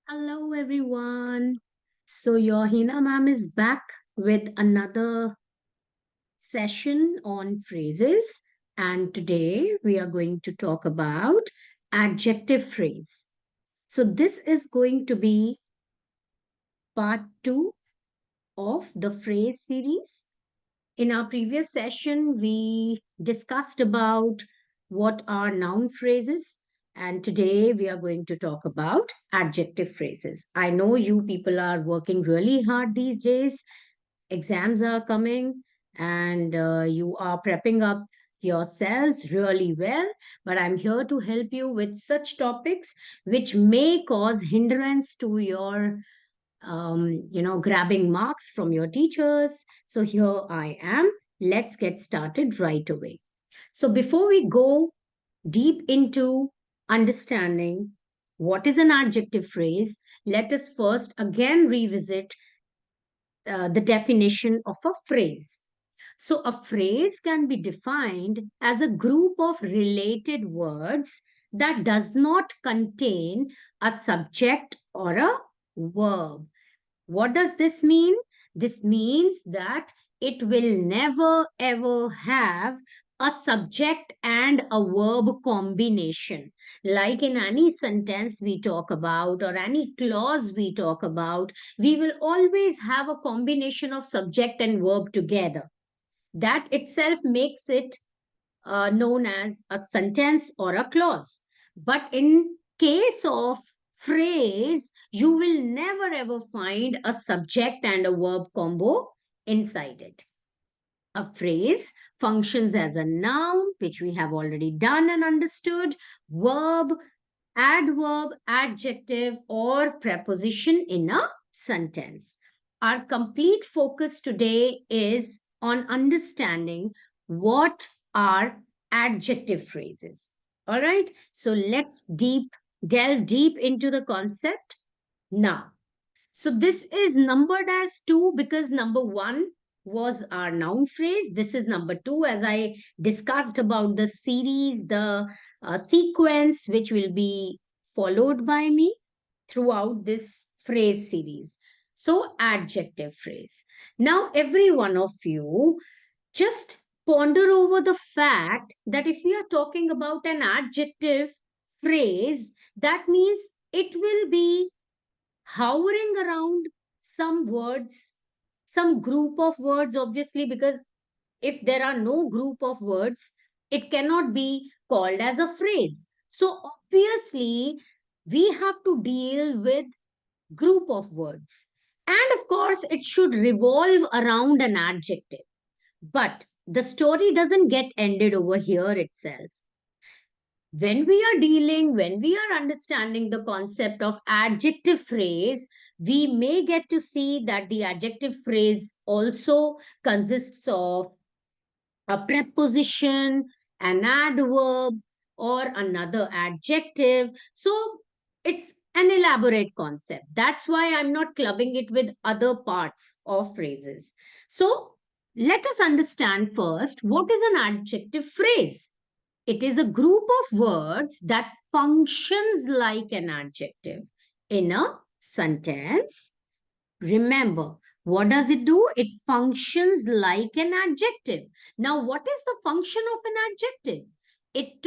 Hello, everyone. So, your Hina ma'am is back with another session on phrases. And today we are going to talk about adjective phrase. So, this is going to be part two of the phrase series. In our previous session, we discussed about what are noun phrases, and today we are going to talk about adjective phrases. I know you people are working really hard these days. Exams are coming, and you are prepping up yourselves really well. But I'm here to help you with such topics which may cause hindrance to your grabbing marks from your teachers. So here I am. Let's get started right away. So before we go deep into understanding what is an adjective phrase, let us first again revisit the definition of a phrase. So a phrase can be defined as a group of related words that does not contain a subject or a verb. What does this mean? This means that it will never ever have a subject and a verb combination. Like in any sentence we talk about or any clause we talk about, we will always have a combination of subject and verb together. That itself makes it known as a sentence or a clause. But in case of phrase, you will never ever find a subject and a verb combo inside it. A phrase functions as a noun, which we have already done and understood, verb, adverb, adjective, or preposition in a sentence. Our complete focus today is on understanding what are adjective phrases. All right, so let's delve deep into the concept now. So this is numbered as two because number one was our noun phrase. This is number two, as I discussed about the series, the sequence which will be followed by me throughout this phrase series. So, adjective phrase. Now, every one of you just ponder over the fact that if we are talking about an adjective phrase, that means it will be hovering around some words, some group of words, obviously, because if there are no group of words, it cannot be called as a phrase. So, obviously, we have to deal with group of words. And of course, it should revolve around an adjective. But the story doesn't get ended over here itself. When we are understanding the concept of adjective phrase, we may get to see that the adjective phrase also consists of a preposition, an adverb, or another adjective. So it's an elaborate concept. That's why I'm not clubbing it with other parts of phrases. So let us understand first what is an adjective phrase. It is a group of words that functions like an adjective in a sentence. Remember, what does it do? It functions like an adjective. Now, what is the function of an adjective? It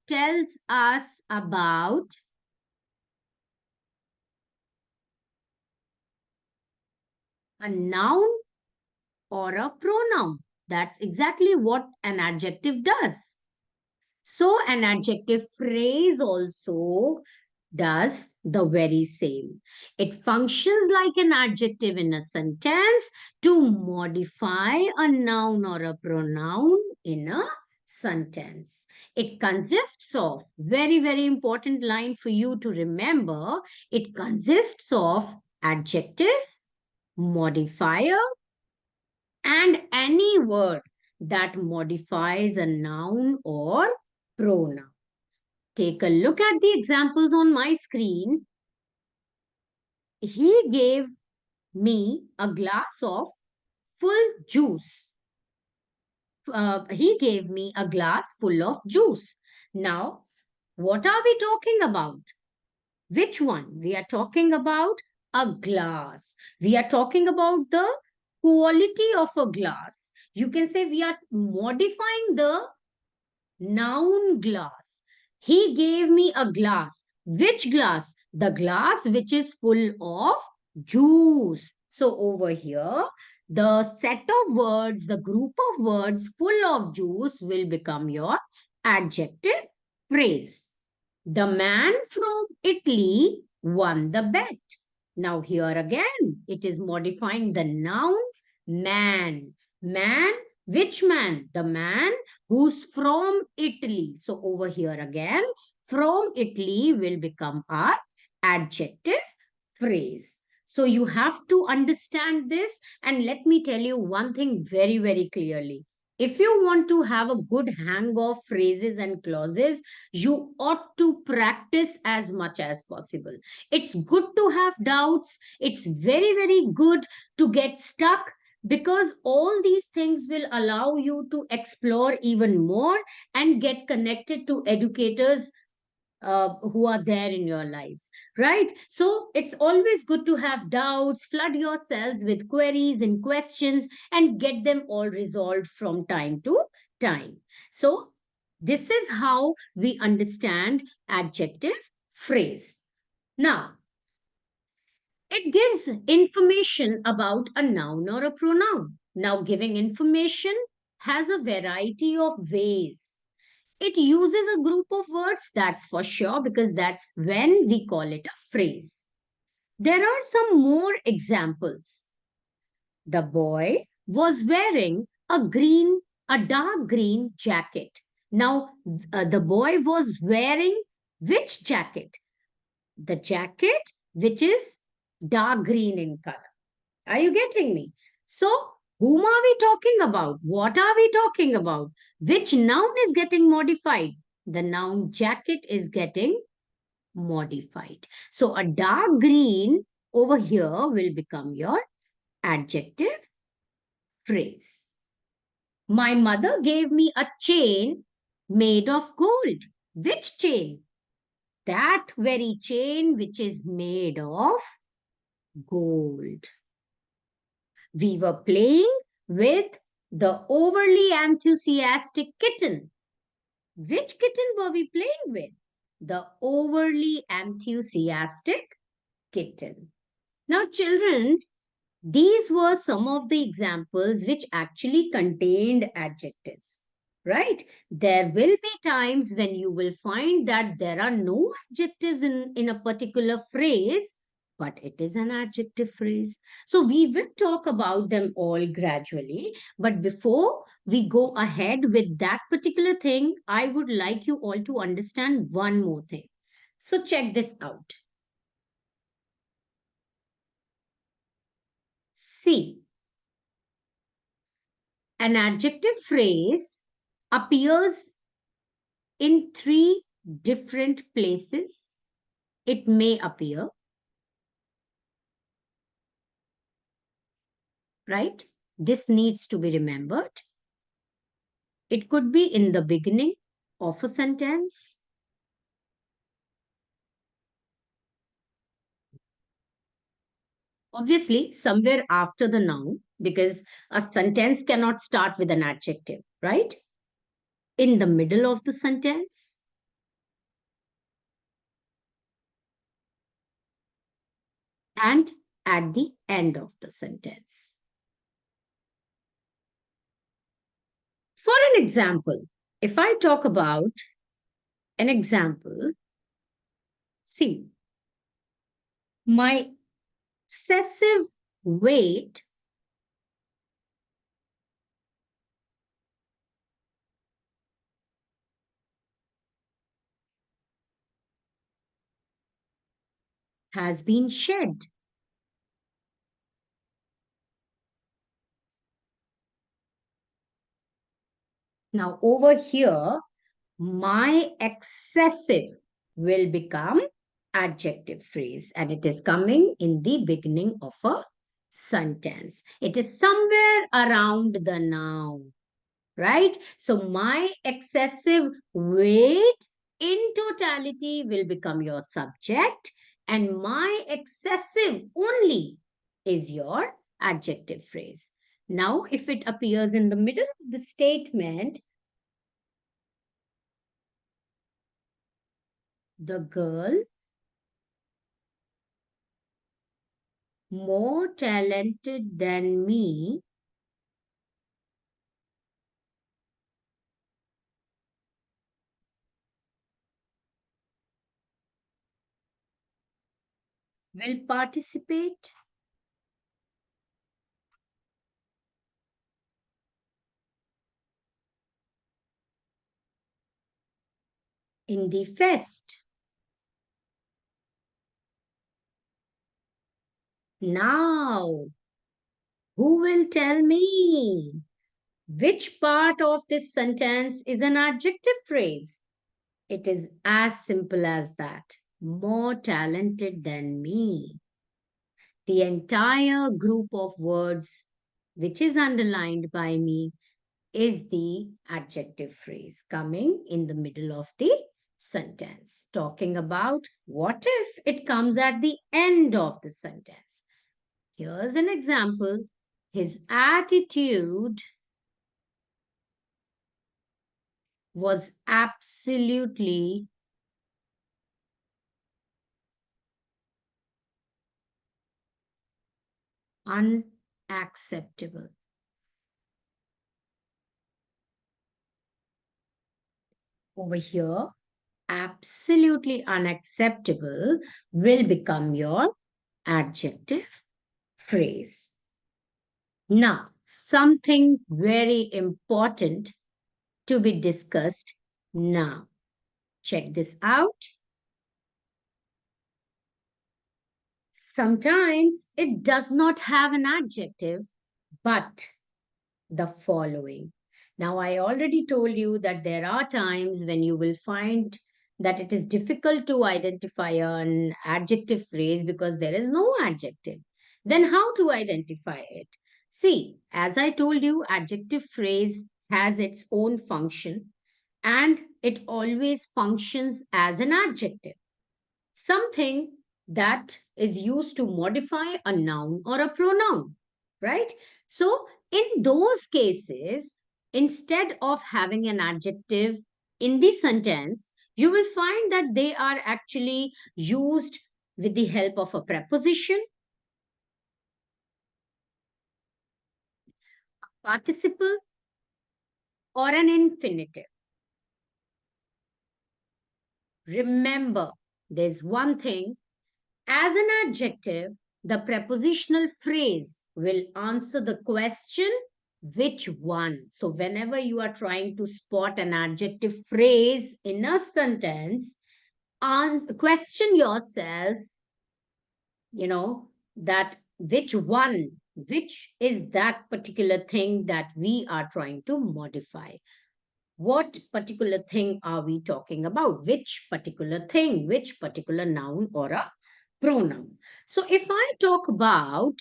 tells us about a noun or a pronoun. That's exactly what an adjective does. So, an adjective phrase also does the very same. It functions like an adjective in a sentence to modify a noun or a pronoun in a sentence. It consists of, very, very important line for you to remember, it consists of adjectives, modifier, and any word that modifies a noun or pronoun. Take a look at the examples on my screen. He gave me a glass of full juice. He gave me a glass full of juice. Now, what are we talking about? Which one? We are talking about a glass. We are talking about the quality of a glass. You can say we are modifying the noun glass. He gave me a glass. Which glass? The glass which is full of juice. So over here, the set of words, the group of words full of juice will become your adjective phrase. The man from Italy won the bet. Now, here again, it is modifying the noun man. Man, which man? The man who's from Italy. So, over here again, from Italy will become our adjective phrase. So, you have to understand this. And let me tell you one thing very, very clearly. If you want to have a good hang of phrases and clauses, you ought to practice as much as possible. It's good to have doubts. It's very, very good to get stuck because all these things will allow you to explore even more and get connected to educators who are there in your lives, right? So it's always good to have doubts, flood yourselves with queries and questions, and get them all resolved from time to time. So this is how we understand adjective phrase. Now, it gives information about a noun or a pronoun. Now, giving information has a variety of ways. It uses a group of words, that's for sure, because that's when we call it a phrase. There are some more examples. The boy was wearing a dark green jacket. Now, the boy was wearing which jacket? The jacket which is dark green in color. Are you getting me? So, whom are we talking about? What are we talking about? Which noun is getting modified? The noun jacket is getting modified. So, a dark green over here will become your adjective phrase. My mother gave me a chain made of gold. Which chain? That very chain which is made of gold. We were playing with the overly enthusiastic kitten. Which kitten were we playing with? The overly enthusiastic kitten. Now, children, these were some of the examples which actually contained adjectives, right? There will be times when you will find that there are no adjectives in a particular phrase, but it is an adjective phrase. So we will talk about them all gradually. But before we go ahead with that particular thing, I would like you all to understand one more thing. So check this out. See, an adjective phrase appears in three different places. It may appear, right? This needs to be remembered. It could be in the beginning of a sentence. Obviously, somewhere after the noun, because a sentence cannot start with an adjective, right? In the middle of the sentence, and at the end of the sentence. For an example, if I talk about an example, see, my excessive weight has been shed. Now, over here, my excessive will become adjective phrase and it is coming in the beginning of a sentence. It is somewhere around the noun, right? So, my excessive weight in totality will become your subject and my excessive only is your adjective phrase. Now, if it appears in the middle of the statement, the girl more talented than me will participate in the fest. Now, who will tell me which part of this sentence is an adjective phrase? It is as simple as that. More talented than me. The entire group of words which is underlined by me is the adjective phrase coming in the middle of the sentence. Talking about what if it comes at the end of the sentence. Here's an example. His attitude was absolutely unacceptable. Over here, absolutely unacceptable will become your adjective phrase. Now, something very important to be discussed now. Check this out. Sometimes it does not have an adjective, but the following. Now, I already told you that there are times when you will find that it is difficult to identify an adjective phrase because there is no adjective. Then, how to identify it? See, as I told you, adjective phrase has its own function and it always functions as an adjective, something that is used to modify a noun or a pronoun, right? So, in those cases, instead of having an adjective in the sentence, you will find that they are actually used with the help of a preposition, participle, or an infinitive. Remember, there's one thing. As an adjective, the prepositional phrase will answer the question, which one? So, whenever you are trying to spot an adjective phrase in a sentence, question yourself, that which is that particular thing that we are trying to modify? What particular thing are we talking about? Which particular thing, which particular noun or a pronoun? So if I talk about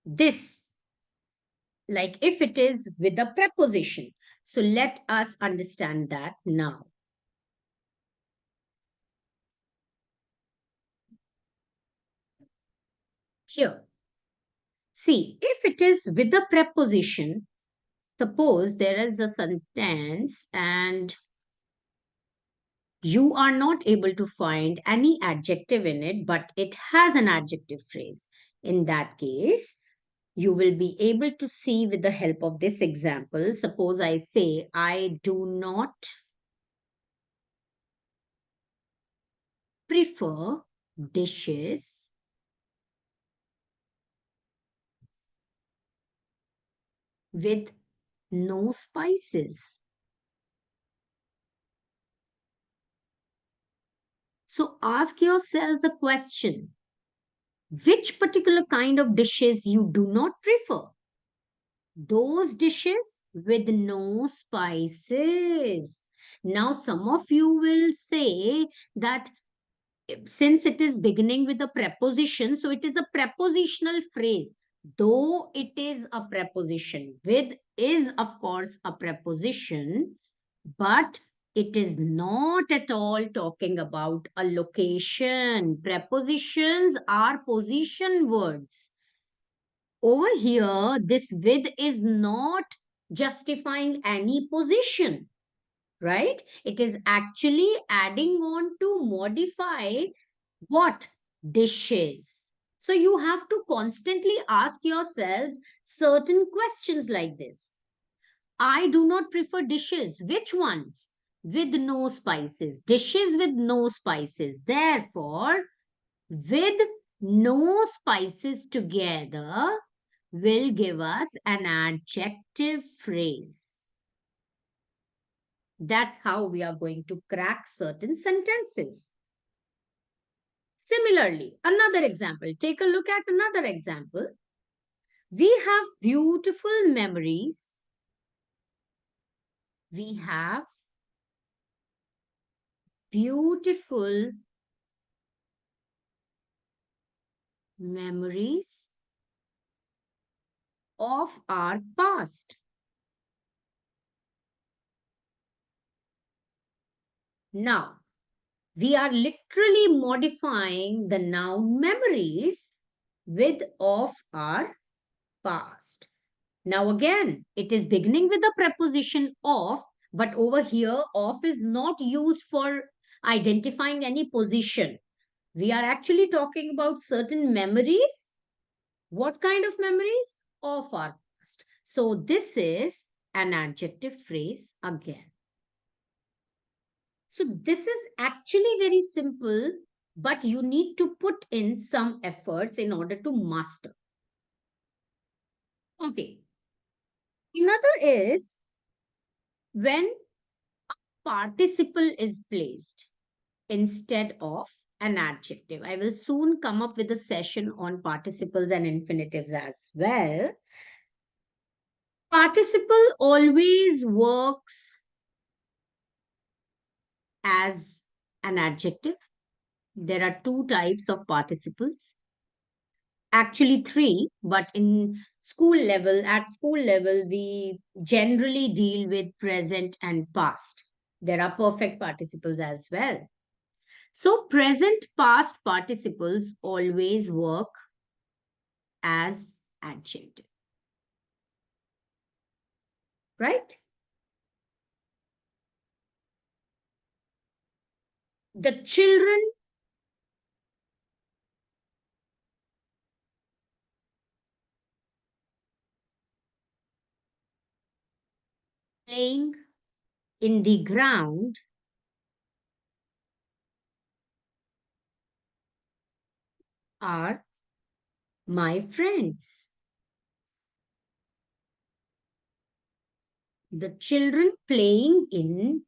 this, like if it is with a preposition, so let us understand that now. Here, see, if it is with a preposition, suppose there is a sentence and you are not able to find any adjective in it, but it has an adjective phrase. In that case, you will be able to see with the help of this example. Suppose I say, I do not prefer dishes with no spices. So ask yourselves a question, which particular kind of dishes you do not prefer? Those dishes with no spices. Now, some of you will say that since it is beginning with a preposition, so it is a prepositional phrase. Though it is a preposition, with is of course a preposition, but It is not at all talking about a location. Prepositions are position words. Over here, this with is not justifying any position, right? It is actually adding on to modify what? Dishes. So you have to constantly ask yourselves certain questions like this. I do not prefer dishes. Which ones? With no spices. Dishes with no spices. Therefore, with no spices together will give us an adjective phrase. That's how we are going to crack certain sentences. Similarly, another example. Take a look at another example. We have beautiful memories. We have beautiful memories of our past. Now, we are literally modifying the noun memories with of our past. Now, again, it is beginning with the preposition of, but over here, of is not used for identifying any position. We are actually talking about certain memories. What kind of memories? Of our past. So, this is an adjective phrase again. So this is actually very simple, but you need to put in some efforts in order to master. Okay. Another is when participle is placed instead of an adjective. I will soon come up with a session on participles and infinitives as well. Participle always works as an adjective. There are two types of participles, actually three, but in school level we generally deal with present and past. There are perfect participles as well. So present past participles always work as adjective, right? The children playing in the ground are my friends. The children playing in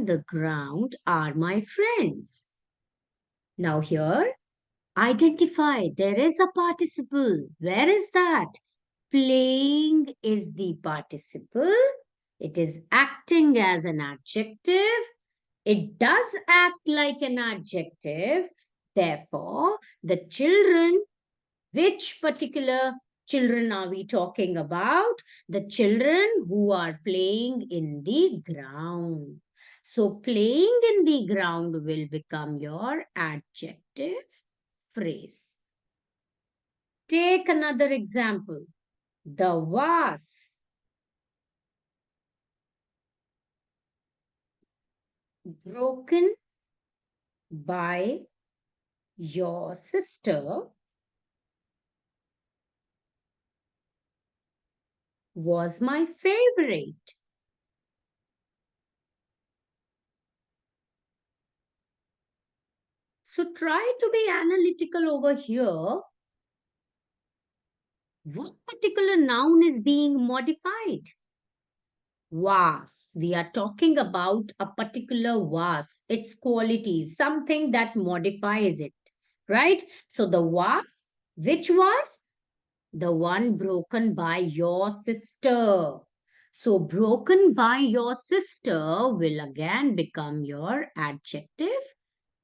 the ground are my friends. Now here, identify. There is a participle. Where is that? Playing is the participle. It is acting as an adjective. It does act like an adjective. Therefore, the children, which particular children are we talking about? The children who are playing in the ground. So, playing in the ground will become your adjective phrase. Take another example. The vase broken by your sister was my favorite. So try to be analytical over here. What particular noun is being modified? Vase. We are talking about a particular vase, its qualities, something that modifies it, right? So the vase, which vase? The one broken by your sister. So broken by your sister will again become your adjective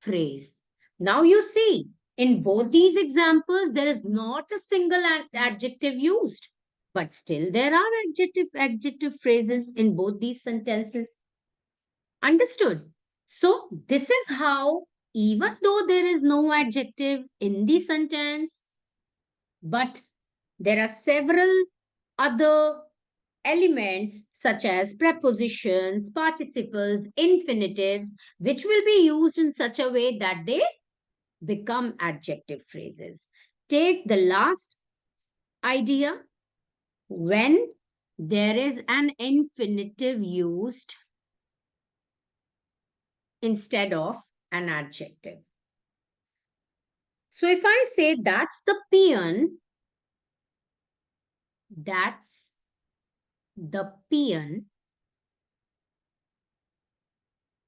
phrase. Now you see, in both these examples, there is not a single adjective used. But still, there are adjective phrases in both these sentences. Understood? So, this is how, even though there is no adjective in the sentence, but there are several other elements such as prepositions, participles, infinitives, which will be used in such a way that they become adjective phrases. Take the last idea when there is an infinitive used instead of an adjective. So if I say that's the peon, that's the peon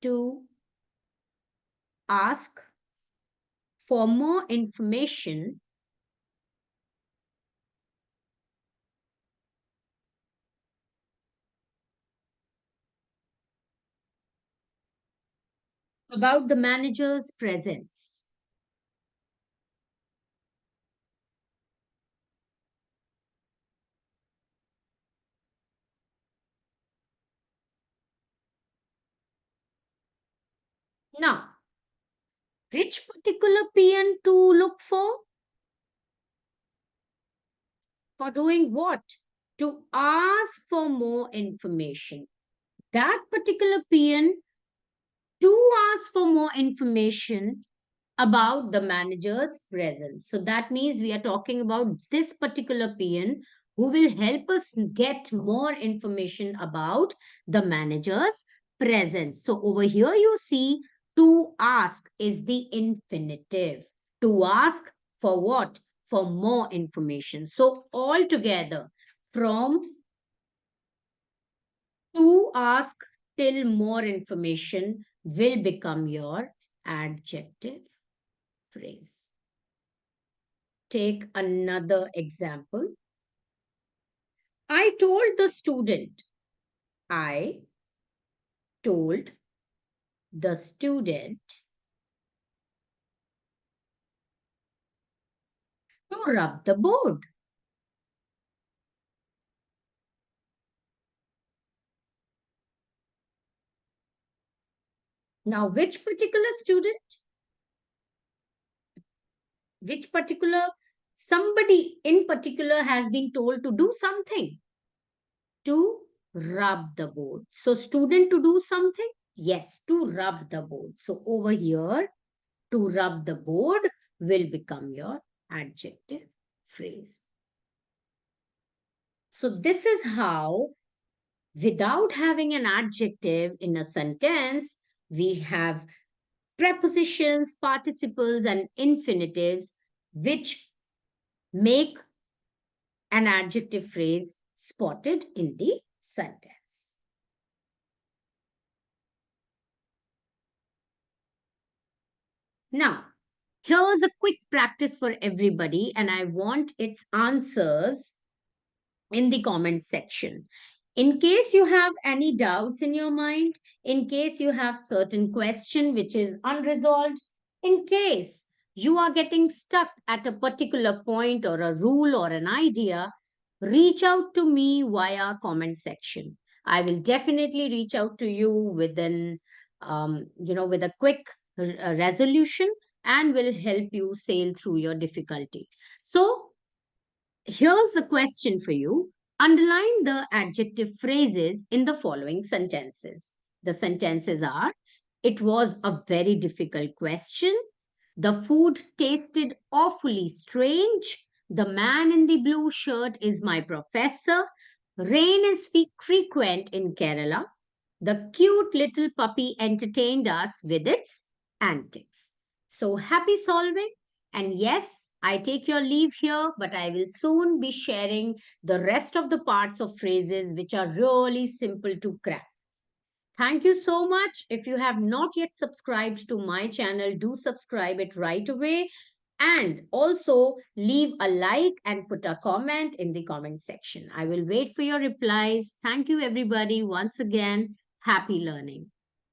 to ask for more information about the manager's presence. Now, which particular peon to look for? For doing what? To ask for more information. That particular peon to ask for more information about the manager's presence. So that means we are talking about this particular peon who will help us get more information about the manager's presence. So over here you see to ask is the infinitive. To ask for what? For more information. So altogether from to ask till more information will become your adjective phrase. Take another example. I told the student. I told the student to rub the board. Now, which particular student? Which particular somebody in particular has been told to do something? To rub the board. So, student to do something? Yes, to rub the board. So, over here, to rub the board will become your adjective phrase. So, this is how, without having an adjective in a sentence, we have prepositions, participles, and infinitives which make an adjective phrase spotted in the sentence. Now, here's a quick practice for everybody, and I want its answers in the comment section. In case you have any doubts in your mind, in case you have certain question which is unresolved, in case you are getting stuck at a particular point or a rule or an idea, reach out to me via comment section. I will definitely reach out to you within, with a quick resolution and will help you sail through your difficulty. So here's a question for you. Underline the adjective phrases in the following sentences. The sentences are: it was a very difficult question. The food tasted awfully strange. The man in the blue shirt is my professor. Rain is frequent in Kerala. The cute little puppy entertained us with its antics. So happy solving. And yes, I take your leave here, but I will soon be sharing the rest of the parts of phrases which are really simple to crack. Thank you so much. If you have not yet subscribed to my channel, do subscribe it right away. And also leave a like and put a comment in the comment section. I will wait for your replies. Thank you, everybody. Once again, happy learning.